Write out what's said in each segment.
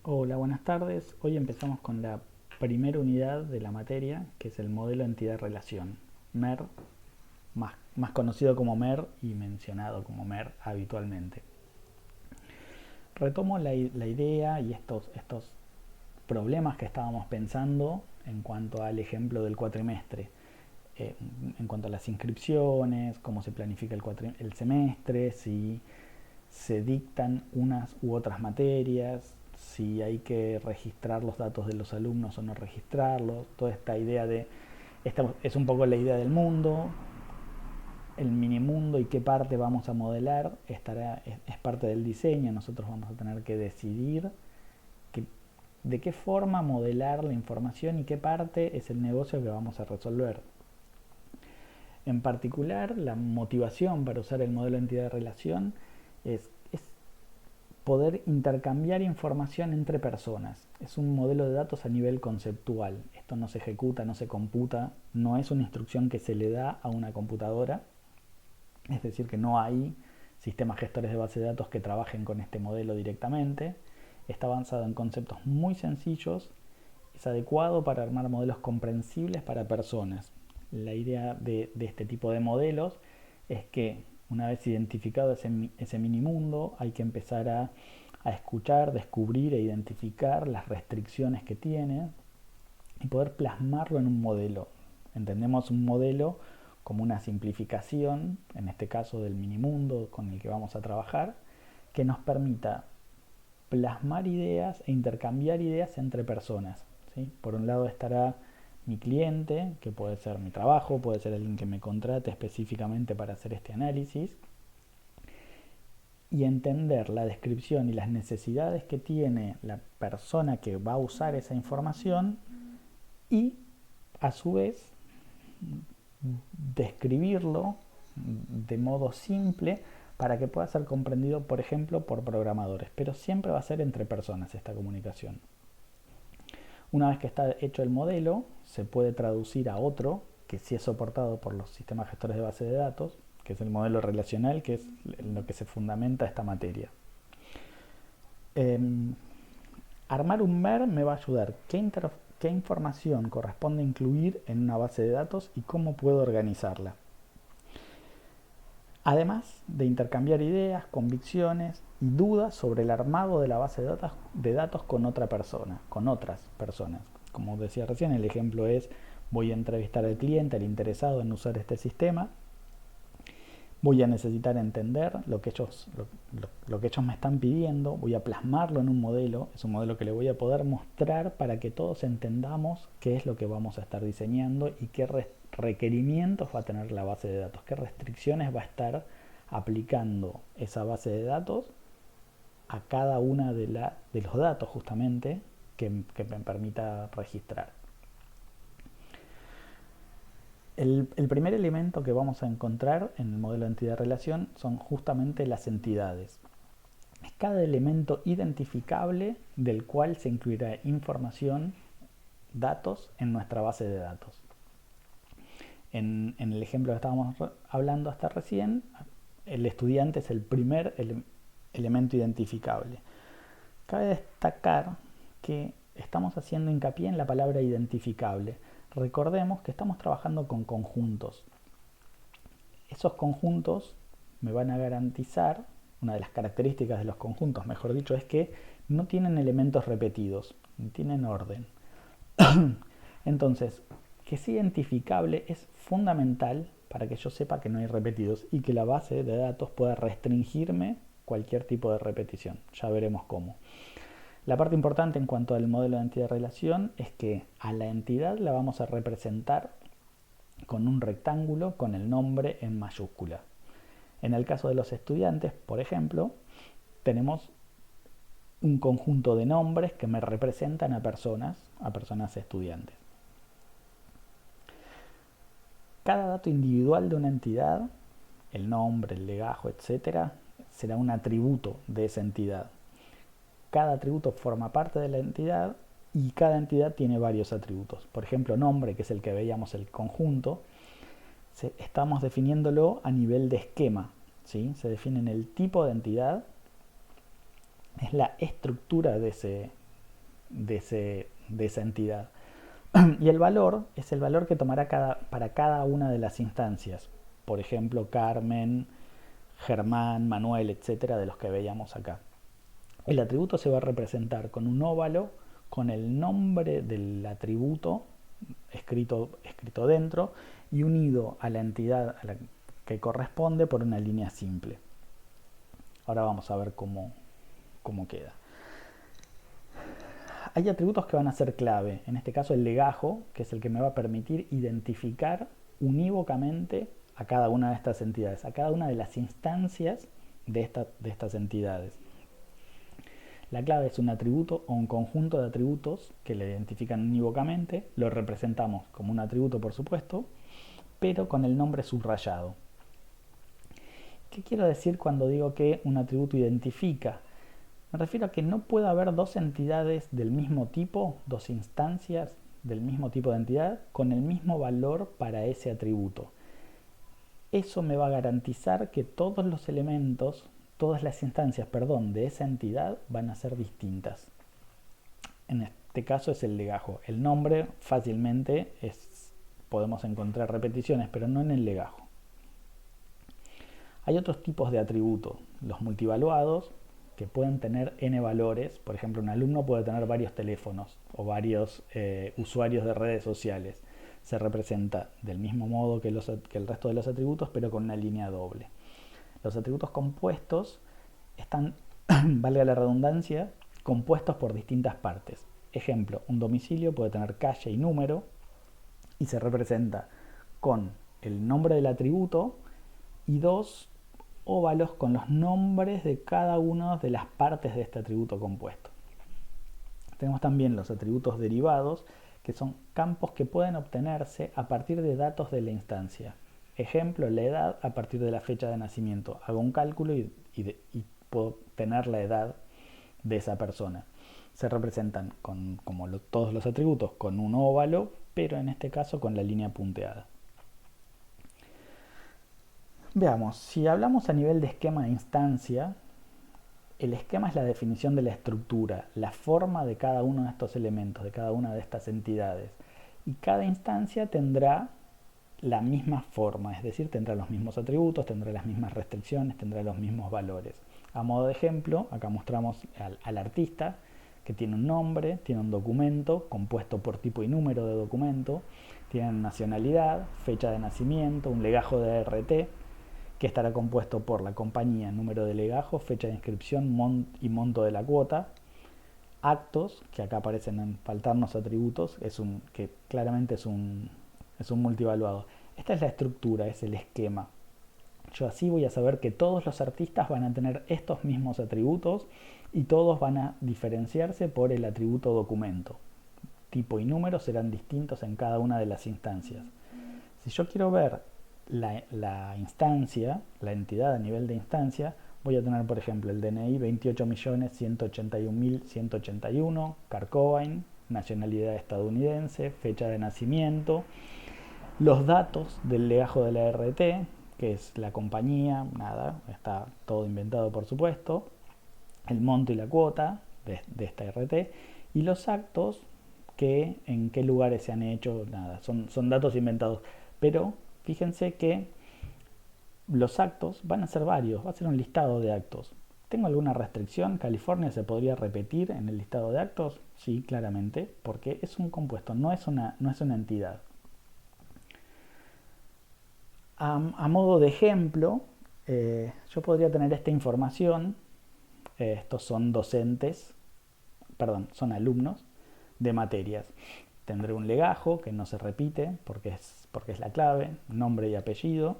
Hola, buenas tardes. Hoy empezamos con la primera unidad de la materia, que es el modelo entidad-relación, MER, más conocido como MER y mencionado como MER habitualmente. Retomo la idea y estos problemas que estábamos pensando en cuanto al ejemplo del cuatrimestre, en cuanto a las inscripciones, cómo se planifica el semestre, si se dictan unas u otras materias, si hay que registrar los datos de los alumnos o no registrarlos, toda esta idea esta es un poco la idea del mundo, el mini mundo y qué parte vamos a modelar, es parte del diseño, nosotros vamos a tener que decidir que, de qué forma modelar la información y qué parte es el negocio que vamos a resolver. En particular, la motivación para usar el modelo de entidad de relación es poder intercambiar información entre personas. Es un modelo de datos a nivel conceptual. Esto no se ejecuta, no se computa, no es una instrucción que se le da a una computadora. Es decir, que no hay sistemas gestores de base de datos que trabajen con este modelo directamente. Está avanzado en conceptos muy sencillos. Es adecuado para armar modelos comprensibles para personas. La idea de este tipo de modelos es que una vez identificado ese mini mundo, hay que empezar a escuchar, descubrir e identificar las restricciones que tiene y poder plasmarlo en un modelo. Entendemos un modelo como una simplificación, en este caso del mini mundo con el que vamos a trabajar, que nos permita plasmar ideas e intercambiar ideas entre personas, ¿sí? Por un lado estará mi cliente, que puede ser mi trabajo, puede ser alguien que me contrate específicamente para hacer este análisis, y entender la descripción y las necesidades que tiene la persona que va a usar esa información y a su vez describirlo de modo simple para que pueda ser comprendido, por ejemplo, por programadores, pero siempre va a ser entre personas esta comunicación. Una vez que está hecho el modelo, se puede traducir a otro que sí es soportado por los sistemas gestores de base de datos, que es el modelo relacional, que es en lo que se fundamenta esta materia. Eh, Armar un MER me va a ayudar qué información corresponde incluir en una base de datos y cómo puedo organizarla. Además de intercambiar ideas, convicciones y dudas sobre el armado de la base de datos con otra persona, con otras personas. Como decía recién, el ejemplo es: voy a entrevistar al cliente, al interesado en usar este sistema. Voy a necesitar entender lo que ellos me están pidiendo, voy a plasmarlo en un modelo, es un modelo que le voy a poder mostrar para que todos entendamos qué es lo que vamos a estar diseñando y qué requerimientos va a tener la base de datos, qué restricciones va a estar aplicando esa base de datos a cada una de los datos justamente que me permita registrar. El primer elemento que vamos a encontrar en el modelo de entidad-relación son justamente las entidades. Es cada elemento identificable del cual se incluirá información, datos en nuestra base de datos. En el ejemplo que estábamos hablando hasta recién, el estudiante es el primer elemento identificable. Cabe destacar que estamos haciendo hincapié en la palabra identificable. Recordemos que estamos trabajando con conjuntos. Esos conjuntos me van a garantizar, una de las características de los conjuntos, mejor dicho, es que no tienen elementos repetidos, ni tienen orden. Entonces, que sea identificable es fundamental para que yo sepa que no hay repetidos y que la base de datos pueda restringirme cualquier tipo de repetición. Ya veremos cómo. La parte importante en cuanto al modelo de entidad-relación es que a la entidad la vamos a representar con un rectángulo con el nombre en mayúscula. En el caso de los estudiantes, por ejemplo, tenemos un conjunto de nombres que me representan a personas estudiantes. Cada dato individual de una entidad, el nombre, el legajo, etc., será un atributo de esa entidad. Cada atributo forma parte de la entidad y cada entidad tiene varios atributos. Por ejemplo, nombre, que es el que veíamos el conjunto, estamos definiéndolo a nivel de esquema, ¿sí? Se define el tipo de entidad, es la estructura de de esa entidad. Y el valor es el valor que tomará para cada una de las instancias. Por ejemplo, Carmen, Germán, Manuel, etcétera, de los que veíamos acá. El atributo se va a representar con un óvalo con el nombre del atributo escrito dentro y unido a la entidad a la que corresponde por una línea simple. Ahora vamos a ver cómo queda. Hay atributos que van a ser clave, en este caso el legajo, que es el que me va a permitir identificar unívocamente a cada una de estas entidades, a cada una de las instancias de estas entidades. La clave es un atributo o un conjunto de atributos que le identifican unívocamente, lo representamos como un atributo por supuesto, pero con el nombre subrayado. ¿Qué quiero decir cuando digo que un atributo identifica? Me refiero a que no puede haber dos entidades del mismo tipo, dos instancias del mismo tipo de entidad, con el mismo valor para ese atributo. Eso me va a garantizar que todos los elementos, todas las instancias, de esa entidad van a ser distintas. En este caso es el legajo. El nombre fácilmente podemos encontrar repeticiones, pero no en el legajo. Hay otros tipos de atributos, los multivaluados, que pueden tener n valores. Por ejemplo, un alumno puede tener varios teléfonos o varios usuarios de redes sociales. Se representa del mismo modo que el resto de los atributos, pero con una línea doble. Los atributos compuestos están, valga la redundancia, compuestos por distintas partes. Ejemplo, un domicilio puede tener calle y número y se representa con el nombre del atributo y dos óvalos con los nombres de cada una de las partes de este atributo compuesto. Tenemos también los atributos derivados, que son campos que pueden obtenerse a partir de datos de la instancia. Ejemplo, la edad a partir de la fecha de nacimiento. Hago un cálculo y puedo tener la edad de esa persona. Se representan como todos los atributos con un óvalo, pero en este caso con la línea punteada. Veamos, si hablamos a nivel de esquema de instancia, el esquema es la definición de la estructura, la forma de cada uno de estos elementos, de cada una de estas entidades. Y cada instancia tendrá la misma forma, es decir, tendrá los mismos atributos, tendrá las mismas restricciones, tendrá los mismos valores. A modo de ejemplo, acá mostramos al artista que tiene un nombre, tiene un documento compuesto por tipo y número de documento, tiene nacionalidad, fecha de nacimiento, un legajo de ART, que estará compuesto por la compañía, número de legajo, fecha de inscripción y monto de la cuota, actos, que acá aparecen faltarnos atributos, que claramente es un multivaluado. Esta es la estructura, es el esquema. Yo así voy a saber que todos los artistas van a tener estos mismos atributos y todos van a diferenciarse por el atributo documento. Tipo y número serán distintos en cada una de las instancias. Si yo quiero ver la instancia, la entidad a nivel de instancia, voy a tener por ejemplo el DNI 28.181.181, Carcobain, nacionalidad estadounidense, fecha de nacimiento, los datos del legajo de la RT, que es la compañía, nada, está todo inventado por supuesto, el monto y la cuota de esta RT, y los actos que en qué lugares se han hecho, nada, son datos inventados, pero fíjense que los actos van a ser varios, va a ser un listado de actos. ¿Tengo alguna restricción? ¿California se podría repetir en el listado de actos? Sí, claramente, porque es un compuesto, no es una entidad. A modo de ejemplo, yo podría tener esta información, estos son son alumnos de materias. Tendré un legajo que no se repite porque es la clave, nombre y apellido,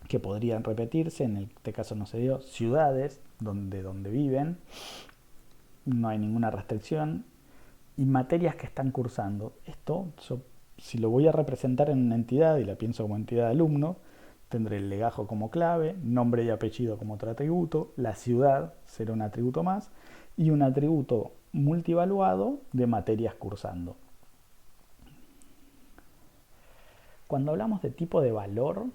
que podrían repetirse, en este caso no se dio, ciudades donde viven, no hay ninguna restricción, y materias que están cursando. Esto, si lo voy a representar en una entidad y la pienso como entidad de alumno, tendré el legajo como clave, nombre y apellido como otro atributo, la ciudad será un atributo más, y un atributo multivaluado de materias cursando. Cuando hablamos de tipo de valor,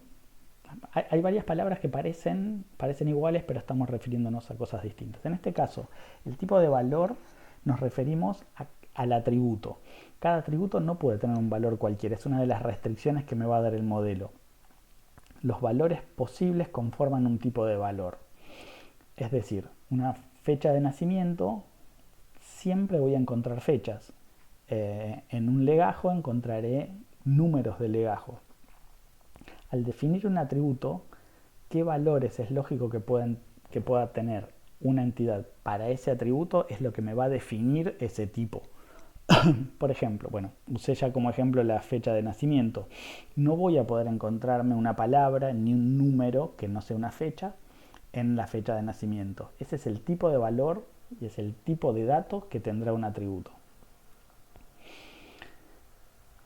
hay varias palabras que parecen iguales, pero estamos refiriéndonos a cosas distintas. En este caso, el tipo de valor nos referimos al atributo. Cada atributo no puede tener un valor cualquiera, es una de las restricciones que me va a dar el modelo. Los valores posibles conforman un tipo de valor. Es decir, una fecha de nacimiento, siempre voy a encontrar fechas. En un legajo encontraré números de legajo. Al definir un atributo, ¿qué valores es lógico que pueda tener una entidad para ese atributo? Es lo que me va a definir ese tipo. Por ejemplo, usé ya como ejemplo la fecha de nacimiento. No voy a poder encontrarme una palabra ni un número que no sea una fecha en la fecha de nacimiento. Ese es el tipo de valor y es el tipo de datos que tendrá un atributo.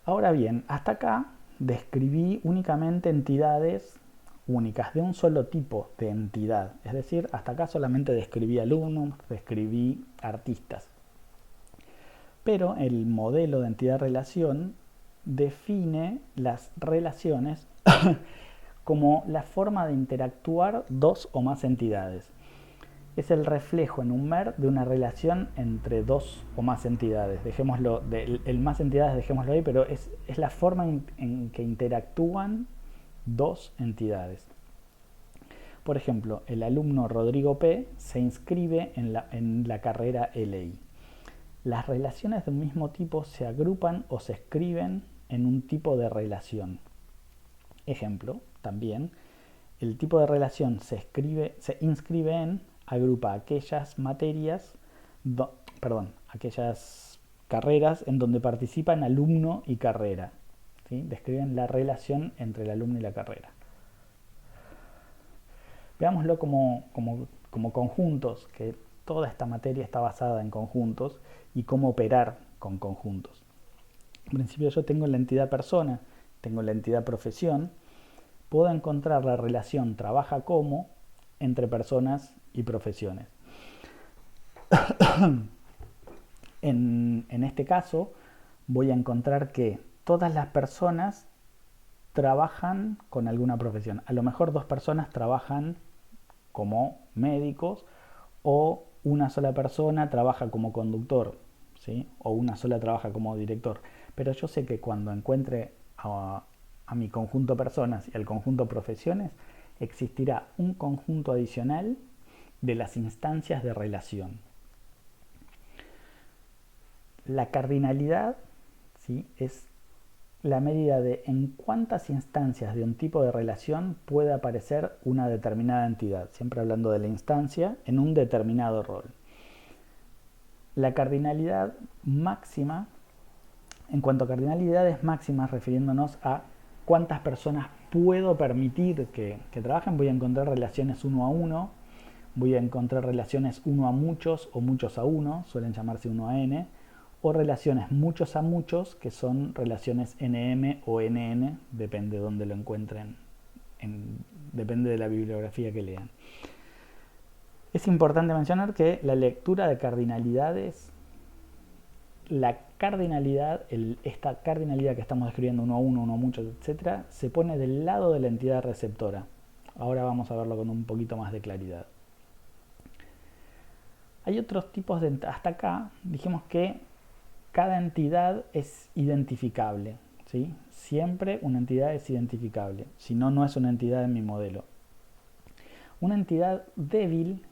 Ahora bien, hasta acá describí únicamente entidades únicas de un solo tipo de entidad. Es decir, hasta acá solamente describí alumnos, describí artistas. Pero el modelo de entidad-relación define las relaciones como la forma de interactuar dos o más entidades. Es el reflejo en un MER de una relación entre dos o más entidades. Dejémoslo, el más entidades dejémoslo ahí, pero es la forma en que interactúan dos entidades. Por ejemplo, el alumno Rodrigo P. se inscribe en la carrera LI. Las relaciones de un mismo tipo se agrupan o se escriben en un tipo de relación. Ejemplo, también, el tipo de relación se inscribe en, agrupa aquellas materias, aquellas carreras en donde participan alumno y carrera. ¿Sí? Describen la relación entre el alumno y la carrera. Veámoslo como conjuntos, que toda esta materia está basada en conjuntos y cómo operar con conjuntos. En principio yo tengo la entidad persona, tengo la entidad profesión, puedo encontrar la relación trabaja como entre personas y profesiones. En este caso voy a encontrar que todas las personas trabajan con alguna profesión. A lo mejor dos personas trabajan como médicos o una sola persona trabaja como conductor, ¿sí? O una sola trabaja como director. Pero yo sé que cuando encuentre a mi conjunto personas y al conjunto profesiones, existirá un conjunto adicional de las instancias de relación. La cardinalidad, ¿sí?, es la medida de en cuántas instancias de un tipo de relación puede aparecer una determinada entidad, siempre hablando de la instancia, en un determinado rol. La cardinalidad máxima, en cuanto a cardinalidades máximas, refiriéndonos a cuántas personas puedo permitir que trabajen, voy a encontrar relaciones 1 a 1, voy a encontrar relaciones 1 a muchos o muchos a 1, suelen llamarse 1 a n, o relaciones muchos a muchos, que son relaciones NM o NN, depende de dónde lo encuentren, depende de la bibliografía que lean. Es importante mencionar que la lectura de cardinalidades, la cardinalidad, esta cardinalidad que estamos describiendo 1 a 1, 1 a muchos, etc., se pone del lado de la entidad receptora. Ahora vamos a verlo con un poquito más de claridad. Hay otros tipos de... Hasta acá dijimos que cada entidad es identificable, ¿sí? Siempre una entidad es identificable, si no, no es una entidad en mi modelo. Una entidad débil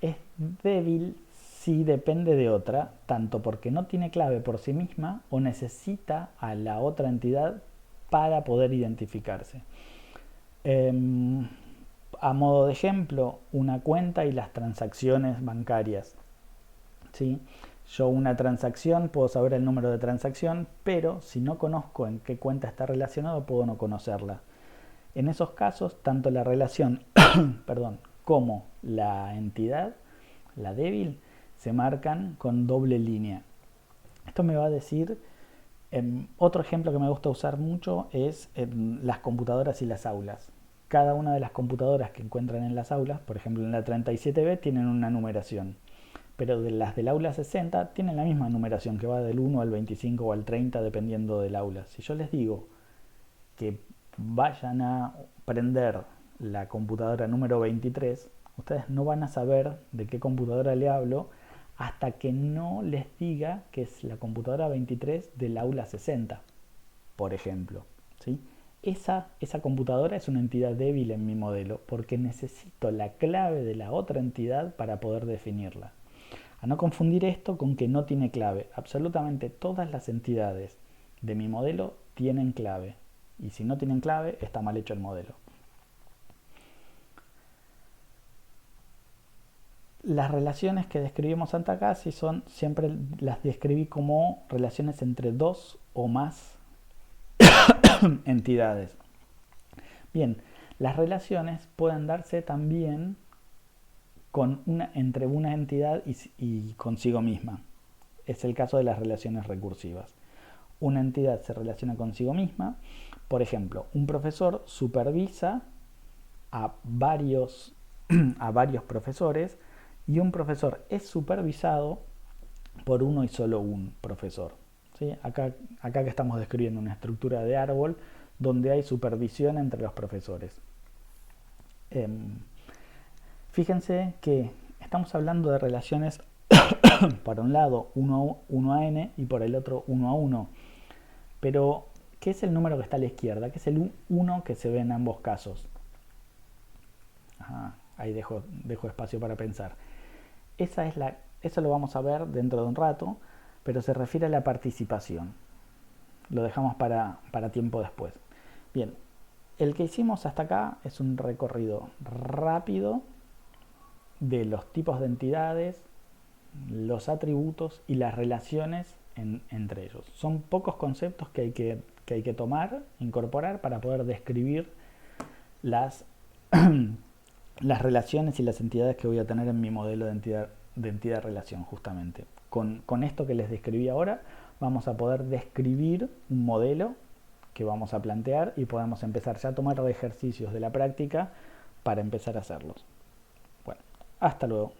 es débil si depende de otra, tanto porque no tiene clave por sí misma o necesita a la otra entidad para poder identificarse. A modo de ejemplo, una cuenta y las transacciones bancarias, ¿sí? Yo una transacción puedo saber el número de transacción, pero si no conozco en qué cuenta está relacionado, puedo no conocerla. En esos casos, tanto la relación como la entidad, la débil, se marcan con doble línea. Esto me va a decir, otro ejemplo que me gusta usar mucho es las computadoras y las aulas. Cada una de las computadoras que encuentran en las aulas, por ejemplo en la 37B, tienen una numeración. Pero de las del aula 60 tienen la misma numeración, que va del 1 al 25 o al 30 dependiendo del aula. Si yo les digo que vayan a prender la computadora número 23, ustedes no van a saber de qué computadora le hablo hasta que no les diga que es la computadora 23 del aula 60, por ejemplo, ¿sí? Esa computadora es una entidad débil en mi modelo porque necesito la clave de la otra entidad para poder definirla. A no confundir esto con que no tiene clave. Absolutamente todas las entidades de mi modelo tienen clave. Y si no tienen clave, está mal hecho el modelo. Las relaciones que describimos hasta acá siempre las describí como relaciones entre dos o más entidades. Bien, las relaciones pueden darse también entre una entidad y consigo misma. Es el caso de las relaciones recursivas. Una entidad se relaciona consigo misma. Por ejemplo, un profesor supervisa a varios, a varios profesores y un profesor es supervisado por uno y solo un profesor. ¿Sí? Acá que estamos describiendo una estructura de árbol donde hay supervisión entre los profesores. Fíjense que estamos hablando de relaciones por un lado 1 a n y por el otro 1 a 1. Pero, ¿qué es el número que está a la izquierda? ¿Qué es el 1 que se ve en ambos casos? Ajá, ahí dejo espacio para pensar. Eso lo vamos a ver dentro de un rato, pero se refiere a la participación. Lo dejamos para tiempo después. Bien, el que hicimos hasta acá es un recorrido rápido de los tipos de entidades, los atributos y las relaciones entre ellos. Son pocos conceptos que hay que tomar, incorporar para poder describir las, las relaciones y las entidades que voy a tener en mi modelo de entidad-relación justamente. Con esto que les describí ahora vamos a poder describir un modelo que vamos a plantear y podemos empezar ya a tomar ejercicios de la práctica para empezar a hacerlos. Bueno, hasta luego.